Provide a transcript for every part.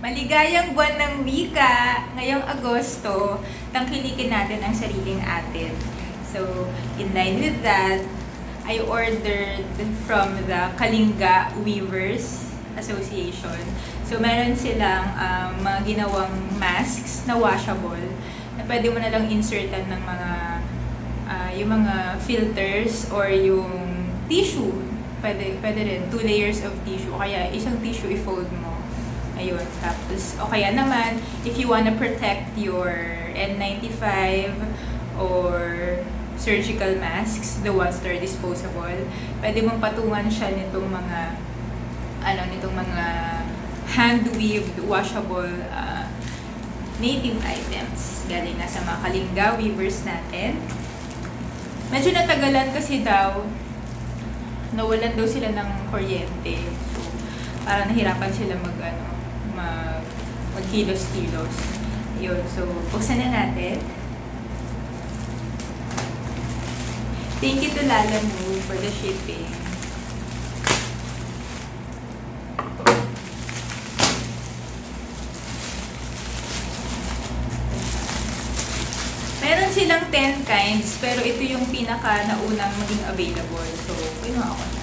Maligayang buwan ng wika! Ngayong Agosto, tangkilikin natin ang sariling atin. So, in line with that, I ordered from the Kalinga Weavers Association. So, meron silang mga ginawang masks na washable na pwede mo na lang insertan ng mga yung mga filters or yung tissue. Pwede rin, 2 layers of tissue. O kaya isang tissue i-fold mo. Ayun. Tapos, o kaya naman, if you wanna protect your N95 or surgical masks, the ones that are disposable, pwede mong patungan siya nitong mga hand-weaved, washable native items. Galing na sa mga Kalinga weavers natin. Medyo natagalan kasi daw, nawalan daw sila ng kuryente. So, parang nahirapan sila magkilos-kilos. Yun. So, buksan na natin. Thank you to Lalamove for the shipping. Meron silang 10 kinds, pero ito yung pinaka naunang maging available. So, kinuha ako na.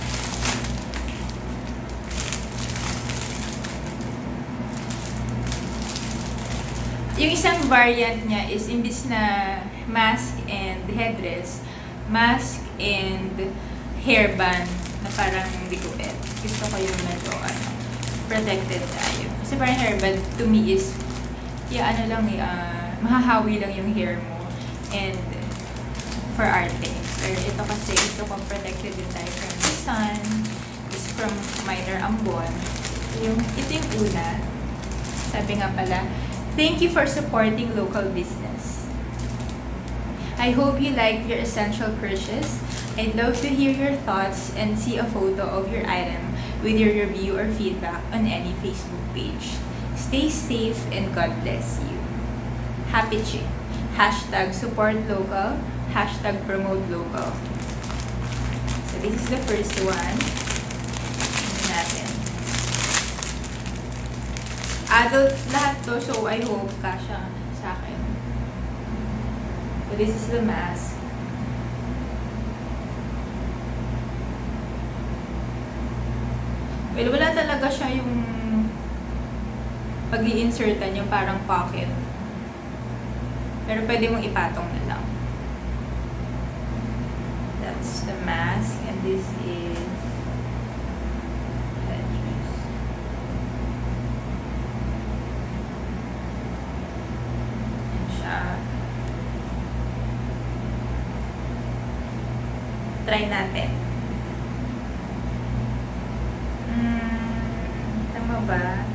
Yung isang variant niya is imbis na mask and headdress, mask and hairband na parang biguet. Gusto ko yung medyo protected tayo. Kasi parang hairband to me is mahahawi lang yung hair mo and for arte. Pero ito kasi gusto kong protected din tayo from the sun, is from minor ambon. Ito yung una. Sabi nga pala, thank you for supporting local business. I hope you liked your essential purchase. I'd love to hear your thoughts and see a photo of your item with your review or feedback on any Facebook page. Stay safe and God bless you. Happy Chick. Hashtag support local. Hashtag promote local. So this is the first one. Tingnan natin. Adult lahat to, so I hope kasha sa akin. So this is the mask. Well, wala talaga siya yung pag-i-insertan yung parang pocket. Pero pwede mong ipatong na lang. That's the mask, and this is headdress. Yan siya. Try natin. Tama ba?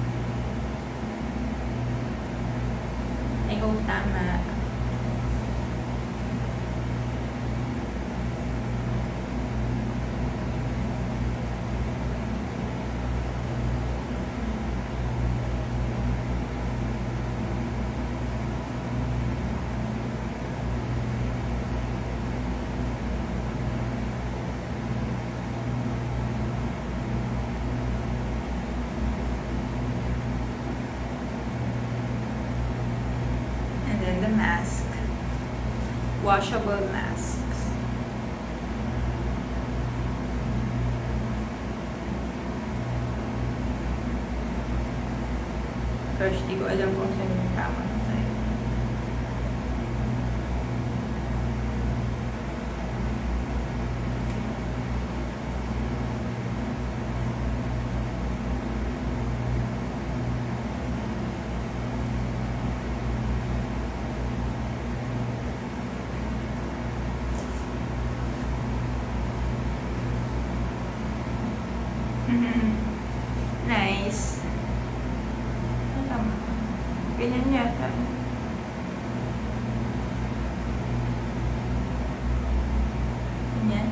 I hope tama. The mask, washable masks. Gosh, di ko alam kung saan yung tama na tayo. Nice. Tama. Ganyan yata. Ganyan.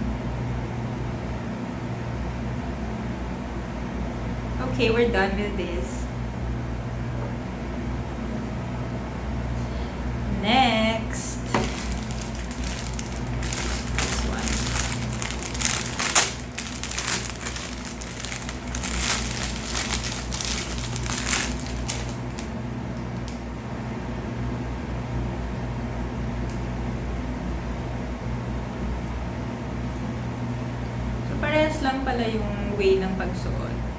Okay, we're done with this. Next. This one. Parehas lang pala yung way ng pagsuot.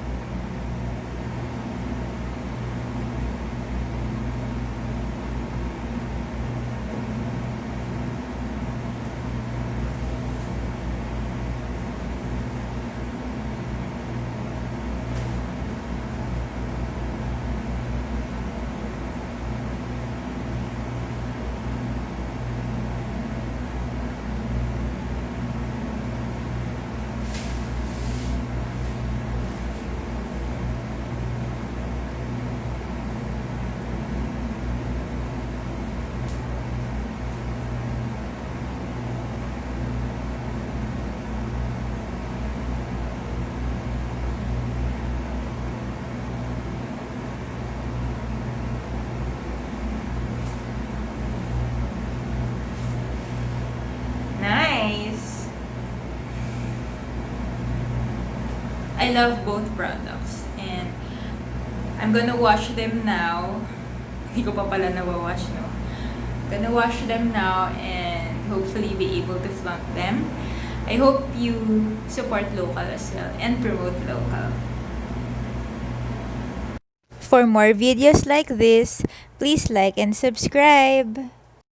Nice! I love both products and I'm gonna wash them now. Hindi ko pa pala nawawash, no? Gonna wash them now and hopefully be able to flaunt them. I hope you support local as well and promote local. For more videos like this, please like and subscribe.